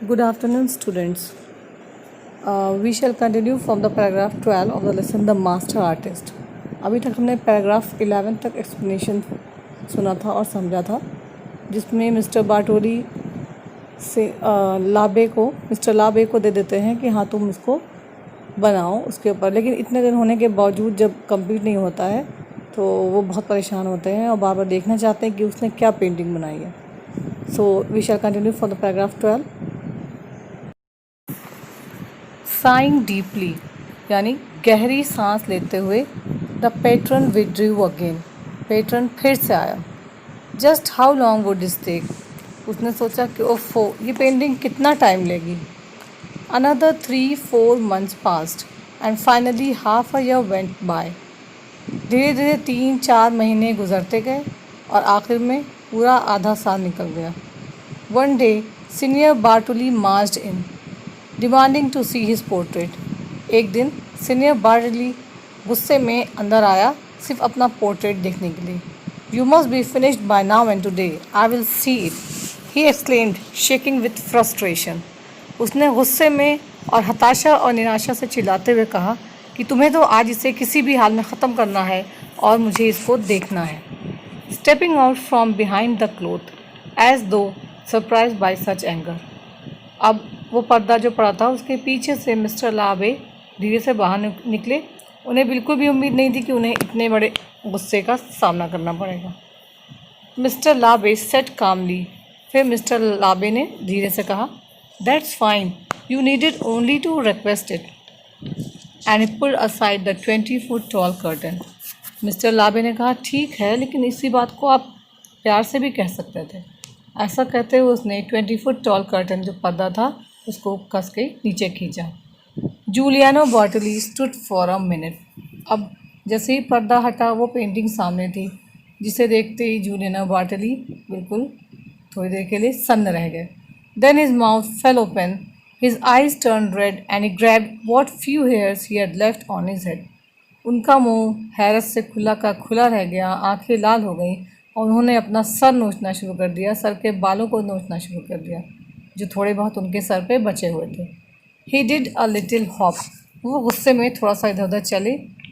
Good afternoon, students. We shall continue from the paragraph 12 of the lesson The Master Artist. अभी तक हमने paragraph 11 तक explanation सुना था और समझा था, जिसमें मिस्टर बार्टोली से मिस्टर लाबे को दे देते हैं कि हाँ तुम इसको बनाओ उसके ऊपर, लेकिन इतने दिन होने के बावजूद जब कंप्लीट नहीं होता है तो वो बहुत परेशान होते हैं और बार बार देखना चाहते हैं कि उसने क्या पेंटिंग बनाई है. So we shall continue for the paragraph 12. Sighing deeply यानी गहरी सांस लेते हुए the patron withdrew again. Patron फिर से आया. Just how long would this take. उसने सोचा कि ओफो ये पेंटिंग कितना टाइम लेगी. Another 3-4 months passed and finally half a year went by. धीरे धीरे 3-4 महीने गुजरते गए और आखिर में पूरा आधा साल निकल गया. One day senior Bartoli marched in demanding to see his portrait. एक दिन सीनियर बार्टोली गुस्से में अंदर आया सिर्फ अपना पोर्ट्रेट देखने के लिए. You must be finished by now and today. I will see it, he exclaimed shaking with frustration. उसने गुस्से में और हताशा और निराशा से चिल्लाते हुए कहा कि तुम्हें तो आज इसे किसी भी हाल में ख़त्म करना है और मुझे इसको देखना है. Stepping out from behind the cloth as though surprise by such anger. अब वो पर्दा जो पड़ा था उसके पीछे से मिस्टर लाबे धीरे से बाहर निकले. उन्हें बिल्कुल भी उम्मीद नहीं थी कि उन्हें इतने बड़े गुस्से का सामना करना पड़ेगा. मिस्टर लाबे सेट कामली. फिर मिस्टर लाबे ने धीरे से कहा, that's fine, you needed only to request it. And he pulled aside the 20 foot tall curtain. Mister लाबे ने कहा, ठीक है, लेकिन इसी बात को आप प्यार से भी कह सकते थे. ऐसा कहते हुए उसने 20 foot टॉल कर्टन जो पर्दा था उसको कस के नीचे खींचा. Juliano Bartoli stood for a minute. अब जैसे ही पर्दा हटा वो पेंटिंग सामने थी, जिसे देखते ही जूलियानो बार्टोली बिल्कुल थोड़ी देर के लिए सन्न रह गए. Then his mouth fell open, his eyes turn red and he grabbed what few hairs he had left on his head. उनका मुंह हैरत से खुला का खुला रह गया, आंखें लाल हो गई और उन्होंने अपना सर नोचना शुरू कर दिया. सर के बालों को नोचना शुरू कर दिया जो थोड़े बहुत उनके सर पे बचे हुए थे. He did a little hop. वो गुस्से में थोड़ा सा इधर उधर चले.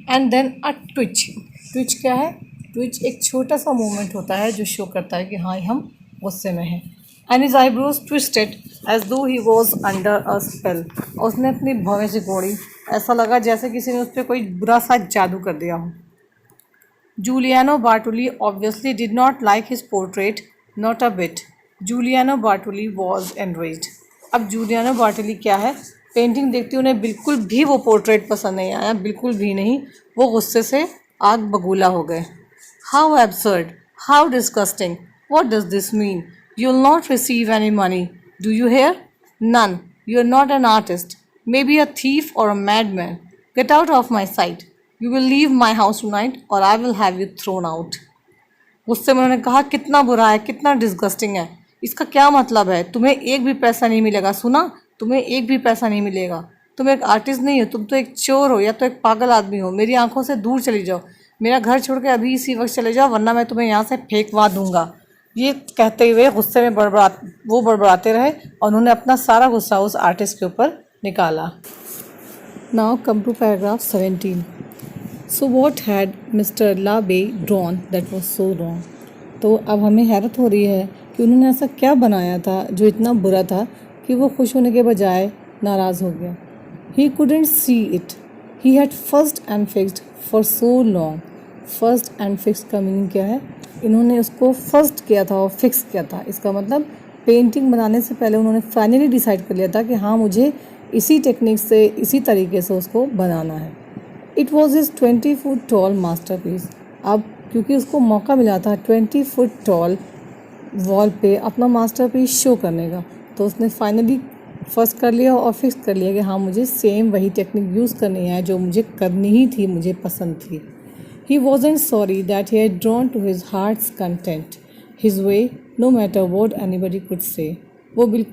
And then a twitch. Twitch क्या है? ट्विच एक छोटा सा मूवमेंट होता है जो शो करता है कि हाँ हम गुस्से में हैं. And his eyebrows twisted as though he was under a spell. और उसने अपनी भवें सिकोड़ी. ऐसा लगा जैसे किसी ने उस पर कोई बुरा सा जादू कर दिया हो. Giuliano Bartoli obviously did not like his portrait, not a bit. Giuliano Bartoli was enraged. अब जूलियानो बार्टोली क्या है? पेंटिंग देखते उन्हें बिल्कुल भी वो पोर्ट्रेट पसंद नहीं आया, बिल्कुल भी नहीं. वो गुस्से से आग बगूला हो गए. How absurd, how disgusting, what does this mean? You will not receive any money, do you hear? None. You are not an artist, maybe a thief or a madman. Get out of my sight. You will leave my house tonight or I will have you thrown out. गुस्से में उन्होंने कहा, कितना बुरा है, कितना disgusting है. इसका क्या मतलब है? तुम्हें एक भी पैसा नहीं मिलेगा. सुना? तुम्हें एक भी पैसा नहीं मिलेगा. तुम एक आर्टिस्ट नहीं हो, तुम तो एक चोर हो या तो एक पागल आदमी हो. मेरी आंखों से दूर चली जाओ. मेरा घर छोड़ के अभी इसी वक्त चले जाओ, वरना मैं तुम्हें यहाँ से फेंकवा दूंगा. ये कहते हुए गुस्से में बड़बड़ाते रहे और उन्होंने अपना सारा गुस्सा उस आर्टिस्ट के ऊपर निकाला. Now come to paragraph 17. So what had mister Labe drawn that was so wrong. तो अब हमें हैरत हो रही है कि उन्होंने ऐसा क्या बनाया था जो इतना बुरा था कि वो खुश होने के बजाय नाराज़ हो गया. ही couldn't C it. He had first and fixed for so long. First and fix का मीनिंग क्या है? इन्होंने उसको फर्स्ट किया था और फिक्स किया था. इसका मतलब पेंटिंग बनाने से पहले उन्होंने फाइनली डिसाइड कर लिया था कि हाँ मुझे इसी टेक्निक से, इसी तरीके से उसको बनाना है. It was his 20 foot tall masterpiece. अब क्योंकि उसको मौका मिला था 20 foot टॉल वॉल पे अपना मास्टरपीस शो करने का, तो उसने फाइनली फर्स्ट कर लिया और फिक्स कर लिया कि हाँ मुझे सेम वही टेक्निक यूज़ करनी है जो मुझे करनी ही थी, मुझे पसंद थी. He wasn't sorry that he had drawn to his heart's content his way no matter what anybody could say.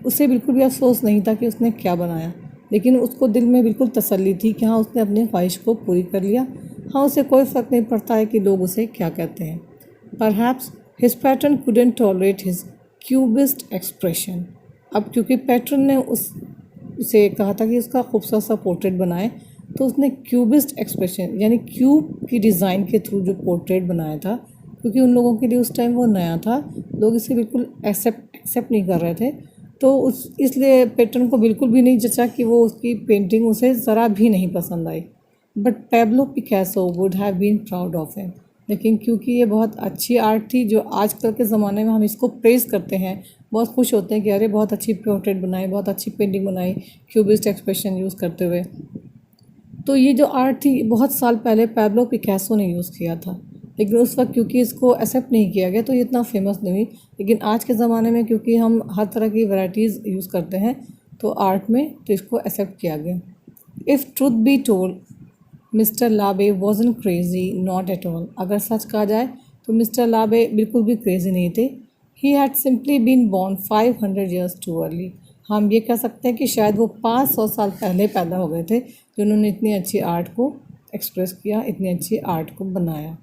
उसे बिल्कुल भी अफसोस नहीं था कि उसने क्या बनाया, लेकिन उसको दिल में बिल्कुल तसल्ली थी कि हाँ उसने अपनी ख्वाहिश को पूरी कर लिया. हाँ उसे कोई फ़र्क नहीं पड़ता है कि लोग उसे क्या कहते हैं. Perhaps his pattern couldn't tolerate his cubist expression. अब क्योंकि पैटर्न ने उसे कहा था कि उसका खूबसूरत सा पोर्ट्रेट बनाए, तो उसने क्यूबिस्ट एक्सप्रेशन यानी क्यूब की डिज़ाइन के थ्रू जो पोर्ट्रेट बनाया था, क्योंकि उन लोगों के लिए उस टाइम वो नया था, लोग इसे बिल्कुल एक्सेप्ट नहीं कर रहे थे, तो उस इसलिए पैटर्न को बिल्कुल भी नहीं जचा कि वो उसकी पेंटिंग उसे ज़रा भी नहीं पसंद आई। But Pablo Picasso would have been proud of him. लेकिन क्योंकि ये बहुत अच्छी आर्ट थी, जो आजकल के ज़माने में हम इसको प्रेज़ करते हैं, बहुत खुश होते हैं कि अरे बहुत अच्छी पोर्ट्रेट बनाई, बहुत अच्छी पेंटिंग बनाई क्यूबिस्ट एक्सप्रेशन यूज़ करते हुए। तो ये जो आर्ट थी बहुत साल पहले पैब्लो पिकासो ने यूज़ किया था, लेकिन उस वक्त क्योंकि इसको एक्सेप्ट नहीं किया गया तो ये इतना फेमस नहीं हुई। लेकिन आज के ज़माने में क्योंकि हम हर तरह की वैराइटीज़ यूज़ करते हैं तो आर्ट में तो इसको एक्सेप्ट किया गया। If truth be told, mister Labe wasn't crazy not at all. अगर सच कहा जाए तो मिस्टर लाबे बिल्कुल भी क्रेजी नहीं थे। He had simply been born 500 years too early. हम ये कह सकते हैं कि शायद वो 500 साल पहले पैदा हो गए थे, जिन्होंने इतनी अच्छी आर्ट को एक्सप्रेस किया, इतनी अच्छी आर्ट को बनाया।